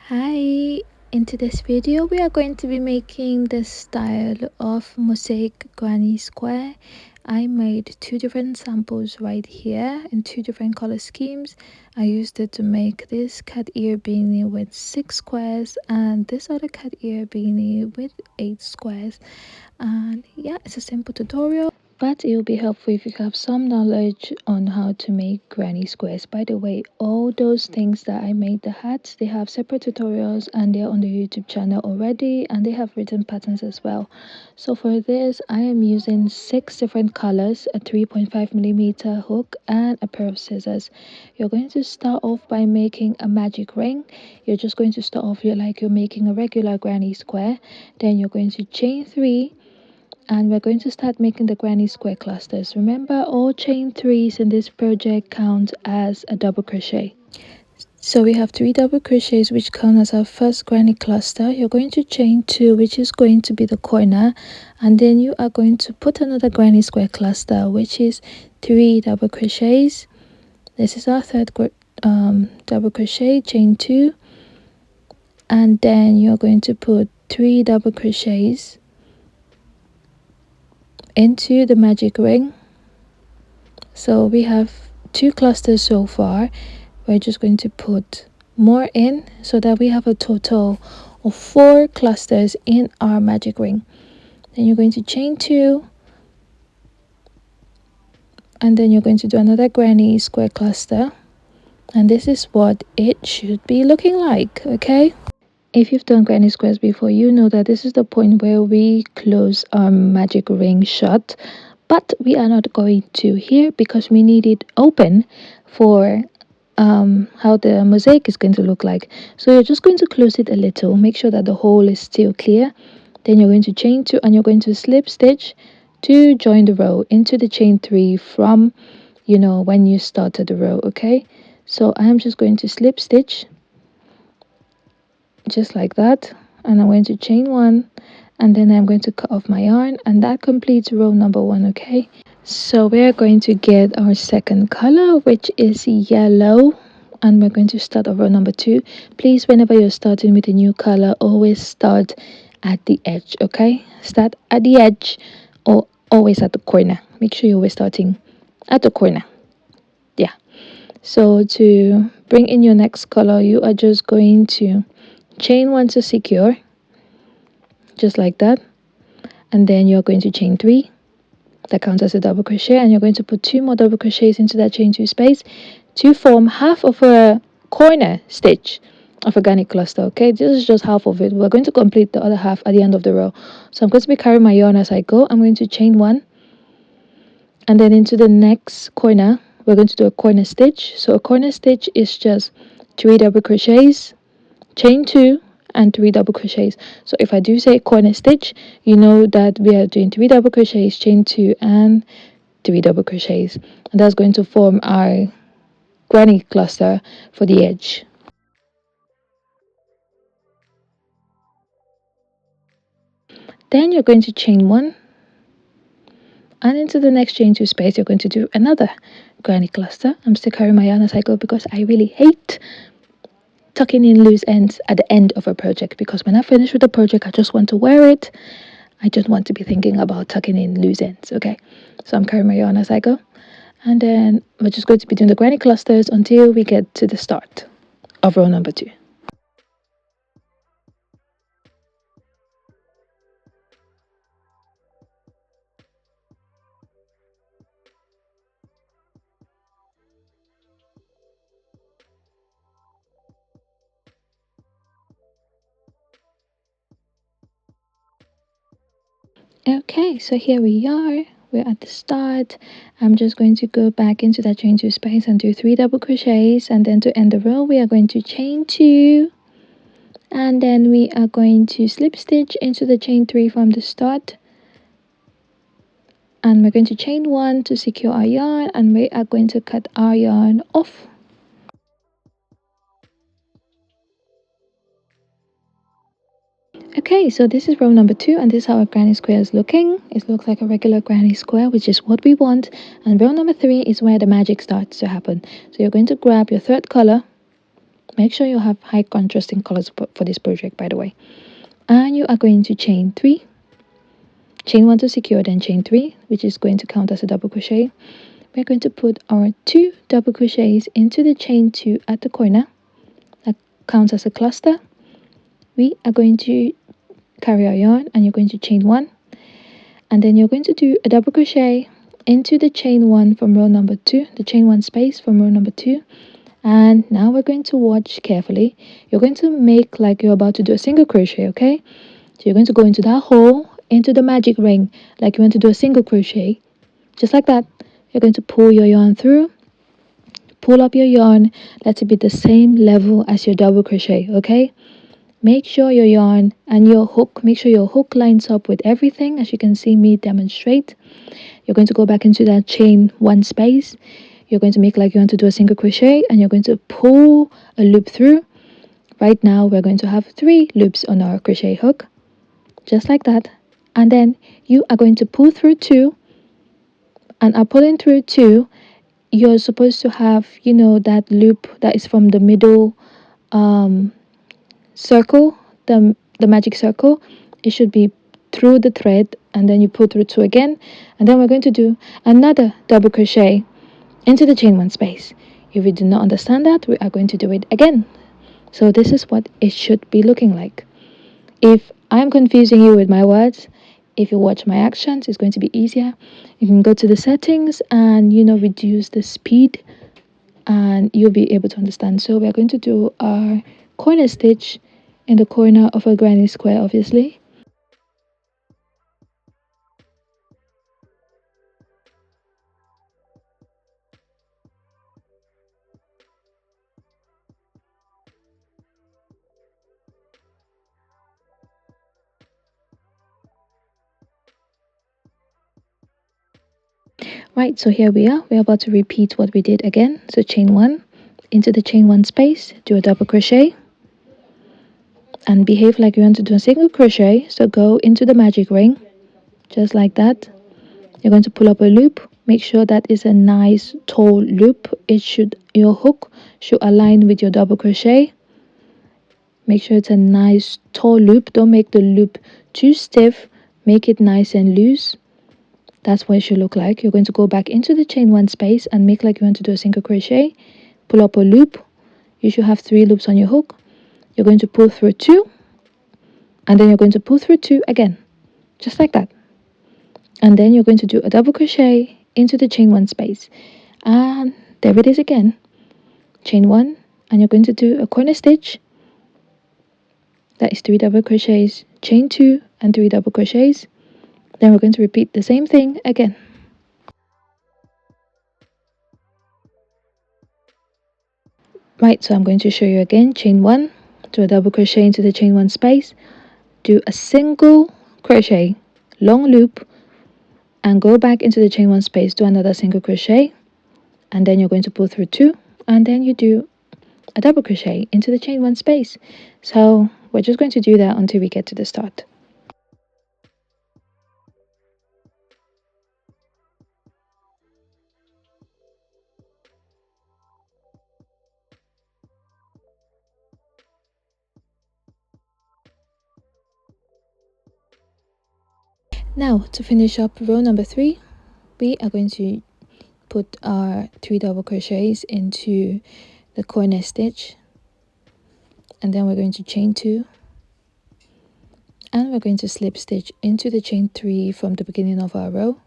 Hi, in today's video we are going to be making the style of mosaic granny square. I made two different samples right here in two different color schemes. I used it to make this cat ear beanie with 6 squares and this other cat ear beanie with 8 squares. And yeah, it's a simple tutorial, but it will be helpful if you have some knowledge on how to make granny squares. By the way, all those things that I made, the hats, they have separate tutorials and they're on the YouTube channel already, and they have written patterns as well. So for this I am using 6 different colors, a 3.5mm hook and a pair of scissors. You're going to start off by making a magic ring. You're just going to start off like you're making a regular granny square. Then you're going to chain 3, and we're going to start making the granny square clusters. Remember, all chain 3s in this project count as a double crochet. So we have 3 double crochets which count as our first granny cluster. You're going to chain 2, which is going to be the corner, and then you are going to put another granny square cluster, which is 3 double crochets. This is our third double crochet, chain 2, and then you're going to put 3 double crochets into the magic ring. So we have 2 clusters so far. We're just going to put more in so that we have a total of 4 clusters in our magic ring. Then you're going to chain 2, and then you're going to do another granny square cluster, and this is what it should be looking like. Okay, if you've done granny squares before, you know that this is the point where we close our magic ring shut, but we are not going to here because we need it open for how the mosaic is going to look like. So you're just going to close it a little, make sure that the hole is still clear. Then you're going to chain 2 and you're going to slip stitch to join the row into the chain 3 from when you started the row. Okay, so I'm just going to slip stitch just like that, and I'm going to chain 1, and then I'm going to cut off my yarn, and that completes row number 1. Okay, so we're going to get our second color, which is yellow, and we're going to start over number 2. Please, whenever you're starting with a new color, always start at the edge. Okay, start at the edge or always at the corner. Make sure you're always starting at the corner. Yeah, so to bring in your next color, you are just going to chain 1 to secure, just like that, and then you're going to chain 3. That counts as a double crochet, and you're going to put 2 more double crochets into that chain 2 space to form half of a corner stitch of a granny cluster. Okay, this is just half of it. We're going to complete the other half at the end of the row. So I'm going to be carrying my yarn as I go. I'm going to chain 1, and then into the next corner we're going to do a corner stitch. So a corner stitch is just 3 double crochets, chain 2, and 3 double crochets. So if I do say corner stitch, you know that we are doing 3 double crochets, chain 2, and 3 double crochets, and that's going to form our granny cluster for the edge. Then you're going to chain 1, and into the next chain 2 space you're going to do another granny cluster. I'm still carrying my yarn as I go because I really hate tucking in loose ends at the end of a project, because when I finish with the project I just want to wear it. I don't want to be thinking about tucking in loose ends. Okay, so I'm carrying my yarn as I go, and then we're just going to be doing the granny clusters until we get to the start of row number 2. Okay, so here we are. We're at the start. I'm just going to go back into that chain 2 space and do 3 double crochets, and then to end the row we are going to chain 2, and then we are going to slip stitch into the chain 3 from the start, and we're going to chain 1 to secure our yarn, and we are going to cut our yarn off. Okay, so this is row number 2, and this is how our granny square is looking. It looks like a regular granny square, which is what we want. And row number 3 is where the magic starts to happen. So you're going to grab your third color, Make sure you have high contrasting colors for this project, by the way. And you are going to chain 3, chain 1 to secure, then chain 3, which is going to count as a double crochet. We're going to put our 2 double crochets into the chain 2 at the corner. That counts as a cluster. We are going to carry our yarn, and you're going to chain 1, and then you're going to do a double crochet into the chain 1 from row number 2, the chain 1 space from row number 2. And now we're going to watch carefully. You're going to make like you're about to do a single crochet, okay? So you're going to go into that hole, into the magic ring, like you want to do a single crochet, just like that. You're going to pull your yarn through, pull up your yarn, let it be the same level as your double crochet, okay? Make sure your yarn and your hook, make sure your hook lines up with everything, as you can see me demonstrate. You're going to go back into that chain 1 space. You're going to make like you want to do a single crochet, and you're going to pull a loop through. Right now we're going to have 3 loops on our crochet hook, just like that. And then you are going to pull through 2, and pulling through 2, you're supposed to have, you know, that loop that is from the middle circle, the magic circle. It should be through the thread, and then you pull through 2 again, and then we're going to do another double crochet into the chain 1 space. If you do not understand that, we are going to do it again. So this is what it should be looking like. If I'm confusing you with my words, if you watch my actions, it's going to be easier. You can go to the settings and, you know, reduce the speed, and you'll be able to understand. So we're going to do our corner stitch in the corner of a granny square, obviously. Right, so here we are. We're about to repeat what we did again. So chain 1 into the chain 1 space, do a double crochet, and behave like you want to do a single crochet. So go into the magic ring, just like that. You're going to pull up a loop. Make sure that is a nice tall loop. Your hook should align with your double crochet. Make sure it's a nice tall loop. Don't make the loop too stiff. Make it nice and loose. That's what it should look like. You're going to go back into the chain 1 space and make like you want to do a single crochet. Pull up a loop. You should have 3 loops on your hook. You're going to pull through 2, and then you're going to pull through 2 again, just like that. And then you're going to do a double crochet into the chain 1 space, and there it is again. Chain 1, and you're going to do a corner stitch. That is 3 double crochets, chain 2 and 3 double crochets. Then we're going to repeat the same thing again. Right, so I'm going to show you again. Chain 1, do a double crochet into the chain 1 space, do a single crochet, long loop, and go back into the chain 1 space, do another single crochet, and then you're going to pull through 2, and then you do a double crochet into the chain 1 space. So we're just going to do that until we get to the start. Now to finish up row number 3, we are going to put our 3 double crochets into the corner stitch, and then we're going to chain 2, and we're going to slip stitch into the chain 3 from the beginning of our row,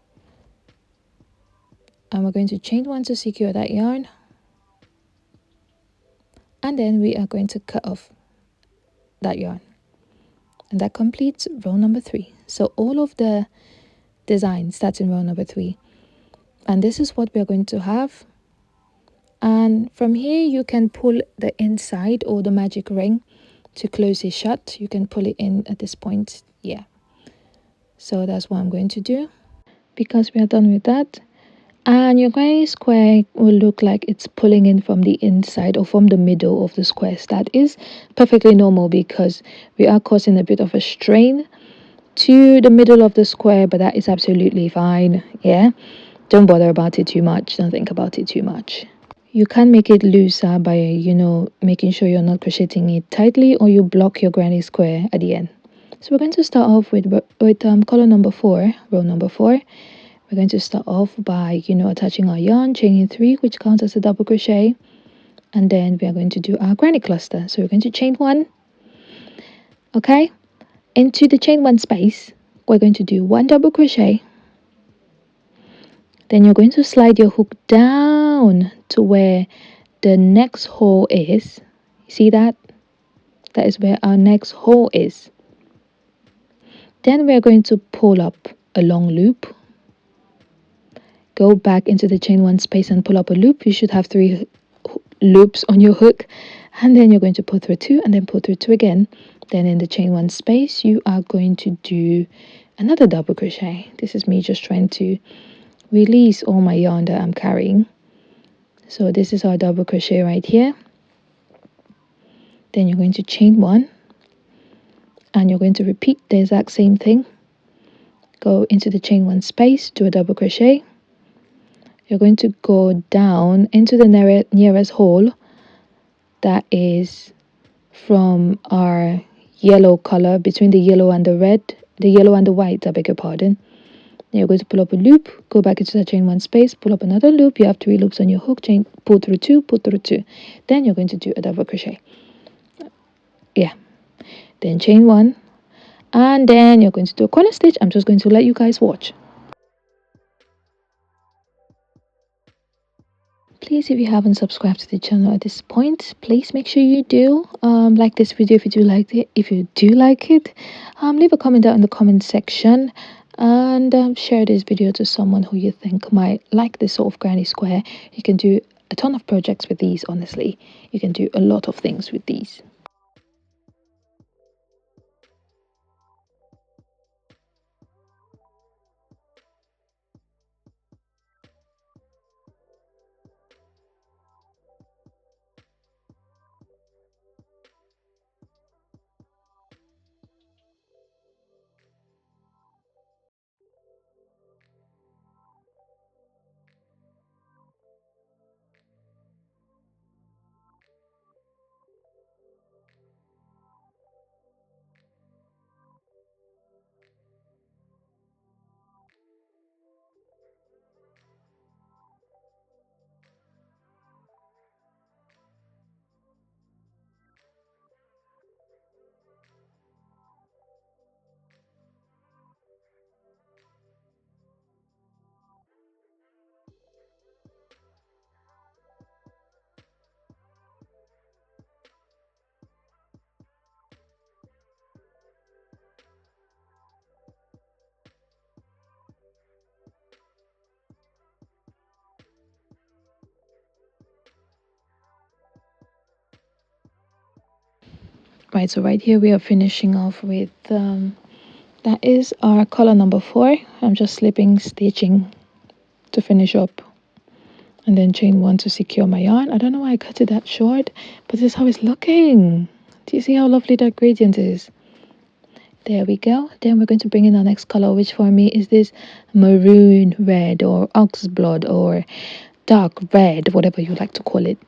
and we're going to chain 1 to secure that yarn, and then we are going to cut off that yarn, and that completes row number 3. So all of the design starts in row number 3, and this is what we're going to have. And from here you can pull the inside or the magic ring to close it shut. You can pull it in at this point. Yeah, so that's what I'm going to do. Because we are done with that, and your granny square will look like it's pulling in from the inside or from the middle of the squares. That is perfectly normal because we are causing a bit of a strain to the middle of the square, but that is absolutely fine. Yeah, don't bother about it too much, don't think about it too much. You can make it looser by, making sure you're not crocheting it tightly, or you block your granny square at the end. So we're going to start off with color number 4, row number 4. We're going to start off by, attaching our yarn, chaining 3, which counts as a double crochet. And then we are going to do our granny cluster. So we're going to chain 1. Okay, into the chain 1 space, we're going to do 1 double crochet. Then you're going to slide your hook down to where the next hole is. See that? That is where our next hole is. Then we're going to pull up a long loop. Go back into the chain 1 space and pull up a loop. You should have 3 loops on your hook. And then you're going to pull through 2 and then pull through 2 again. Then in the chain 1 space, you are going to do another double crochet. This is me just trying to release all my yarn that I'm carrying. So this is our double crochet right here. Then you're going to chain 1 and you're going to repeat the exact same thing. Go into the chain 1 space, do a double crochet. You're going to go down into the nearest hole that is from our yellow color, between the yellow and the red, the yellow and the white, I beg your pardon. Then you're going to pull up a loop, go back into the chain 1 space, pull up another loop. You have 3 loops on your hook, chain, pull through 2, pull through 2. Then you're going to do a double crochet. Yeah. Then chain 1, and then you're going to do a corner stitch. I'm just going to let you guys watch. Please, if you haven't subscribed to the channel at this point, please make sure you do. Like this video if you do like it. If you do like it, leave a comment down in the comment section, and share this video to someone who you think might like this sort of granny square. You can do a ton of projects with these. Honestly, you can do a lot of things with these. Right, so right here we are finishing off with that is our color number 4. I'm just slipping stitching to finish up, and then chain 1 to secure my yarn. I don't know why I cut it that short, but this is how it's looking. Do you see how lovely that gradient is? There we go. Then we're going to bring in our next color, which for me is this maroon red or ox blood or dark red, whatever you like to call it.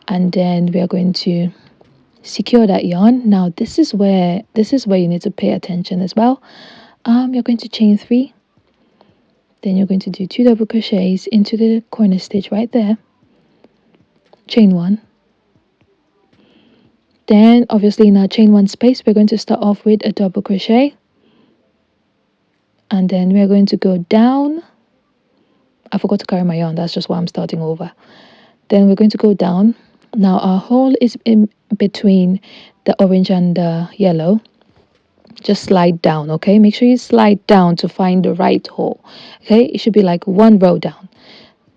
And then we are going to secure that yarn. Now this is where you need to pay attention as well. You're going to chain 3, then you're going to do 2 double crochets into the corner stitch right there, chain 1. Then obviously in our chain 1 space we're going to start off with a double crochet, and then we're going to go down. I forgot to carry my yarn, that's just why I'm starting over. Then we're going to go down. Now our hole is in between the orange and the yellow. Just slide down, okay? Make sure you slide down to find the right hole, okay? It should be like 1 row down.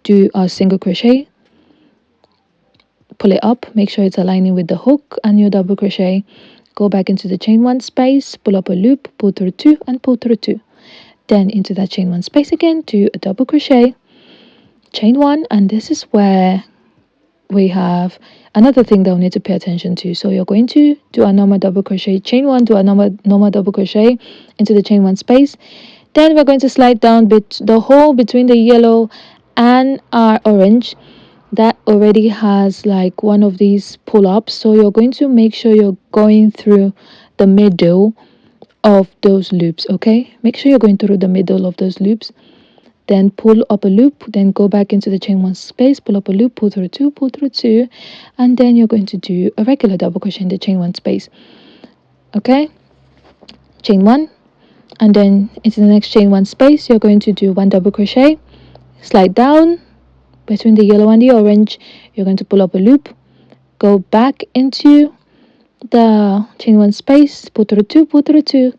Do a single crochet, pull it up, make sure it's aligning with the hook and your double crochet. Go back into the chain 1 space, pull up a loop, pull through 2 and pull through 2. Then into that chain 1 space again, do a double crochet, chain 1, and this is where we have another thing that we need to pay attention to. So you're going to do a normal double crochet, chain 1, do a normal double crochet into the chain 1 space. Then we're going to slide down the hole between the yellow and our orange. that already has like one of these pull-ups, so you're going to make sure you're going through the middle of those loops. Okay, make sure you're going through the middle of those loops, then pull up a loop, then go back into the chain one space, pull up a loop, pull through two, and then you're going to do a regular double crochet in the chain one space. Okay, chain one, and then into the next chain one space you're going to do one double crochet, slide down between the yellow and the orange, you're going to pull up a loop, go back into the chain one space, pull through two,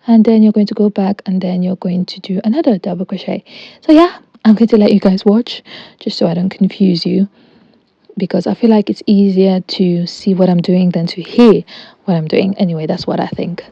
and then you're going to go back and then you're going to do another double crochet. So yeah, I'm going to let you guys watch just so I don't confuse you, because I feel like it's easier to see what I'm doing than to hear what I'm doing. Anyway, that's what I think.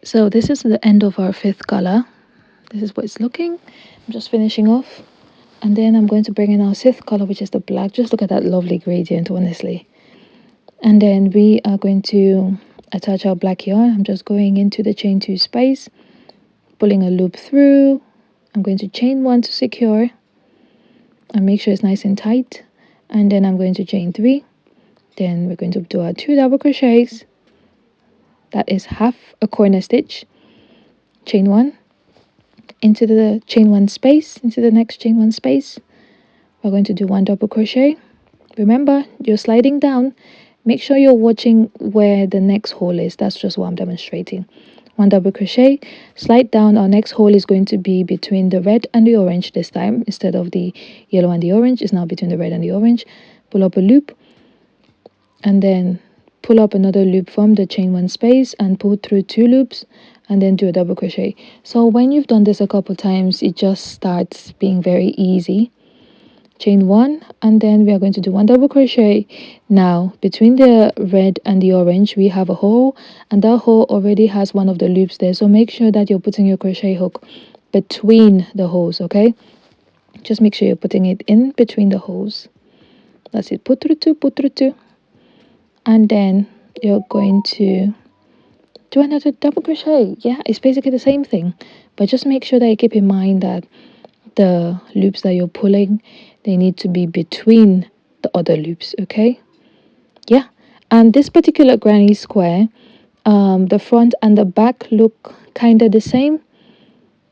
So this is the end of our fifth color. This is what it's looking. I'm just finishing off, and then I'm going to bring in our sixth color, which is the black. Just look at that lovely gradient, honestly. And then we are going to attach our black yarn. I'm just going into the chain two space, pulling a loop through. I'm going to chain one to secure and make sure it's nice and tight, and then I'm going to chain three. Then we're going to do our two double crochets, that is half a corner stitch, chain one, into the chain one space, into the next chain one space we're going to do one double crochet. Remember, you're sliding down, make sure you're watching where the next hole is. That's just what I'm demonstrating. One double crochet, slide down. Our next hole is going to be between the red and the orange this time. Instead of the yellow and the orange, it's now between the red and the orange. Pull up a loop, and then pull up another loop from the chain one space and pull through two loops, and then do a double crochet. So when you've done this a couple times, it just starts being very easy. Chain one, and then we are going to do one double crochet. Now between the red and the orange we have a hole, and that hole already has one of the loops there, so make sure that you're putting your crochet hook between the holes. Okay, just make sure you're putting it in between the holes. That's it. Put through two, and then you're going to do another double crochet. Yeah, it's basically the same thing, but just make sure that you keep in mind that the loops that you're pulling, they need to be between the other loops. Okay, yeah. And this particular granny square, the front and the back look kind of the same.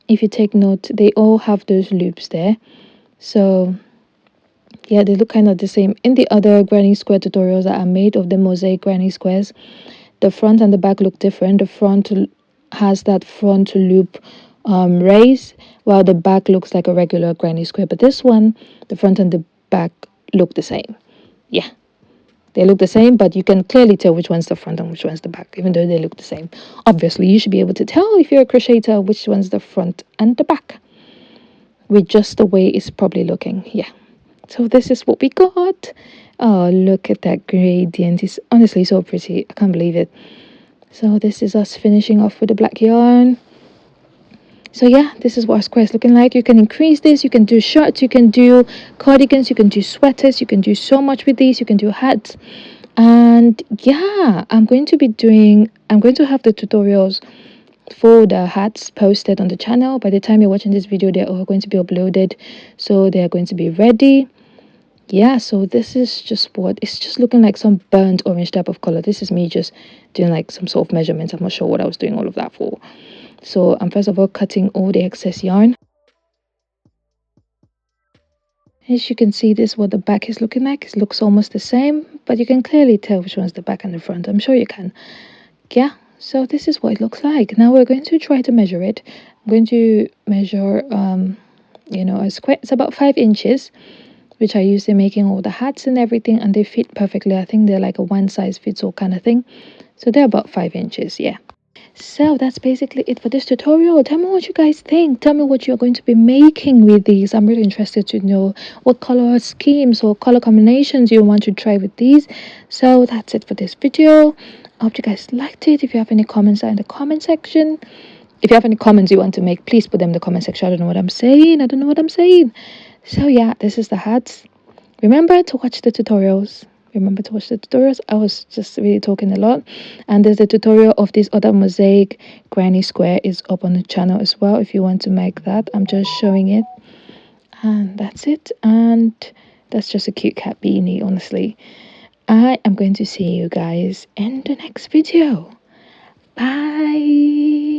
If you take note, they all have those loops there, so yeah, they look kind of the same. In the other granny square tutorials that I made of the mosaic granny squares, the front and the back look different. The front has that front loop raise, while the back looks like a regular granny square. But this one, the front and the back look the same. Yeah, they look the same, but you can clearly tell which one's the front and which one's the back, even though they look the same. Obviously, you should be able to tell if you're a crocheter which one's the front and the back with just the way it's probably looking. Yeah. So this is what we got. Oh, look at that gradient. It's honestly so pretty. I can't believe it. So this is us finishing off with the black yarn. So yeah, this is what our square is looking like. You can increase this, you can do shirts, you can do cardigans, you can do sweaters, you can do so much with these. You can do hats. And yeah, I'm going to have the tutorials for the hats posted on the channel. By the time you're watching this video, they're all going to be uploaded, so they're going to be ready. Yeah, so this is just what it's just looking like, some burnt orange type of color. This is me just doing like some sort of measurements. I'm not sure what I was doing all of that for. So I'm first of all cutting all the excess yarn. As you can see, this is what the back is looking like. It looks almost the same, but you can clearly tell which one's the back and the front. I'm sure you can. Yeah, so this is what it looks like. Now we're going to try to measure it. I'm going to measure you know, a square. It's about 5 inches, which I use in making all the hats and everything, and they fit perfectly. I think they're like a one size fits all kind of thing, so they're about 5 inches. Yeah, so that's basically it for this tutorial. Tell me what you guys think. Tell me what you're going to be making with these. I'm really interested to know what color schemes or color combinations you want to try with these. So that's it for this video. I hope you guys liked it. If you have any comments in the comment section, if you have any comments you want to make, please put them in the comment section. I don't know what I'm saying. I don't know what I'm saying. So yeah, this is the hats. Remember to watch the tutorials. Remember to watch the tutorials. I was just really talking a lot. And there's a tutorial of this other mosaic granny square is up on the channel as well if you want to make that. I'm just showing it. And that's it. And that's just a cute cat beanie, honestly. I am going to see you guys in the next video. Bye.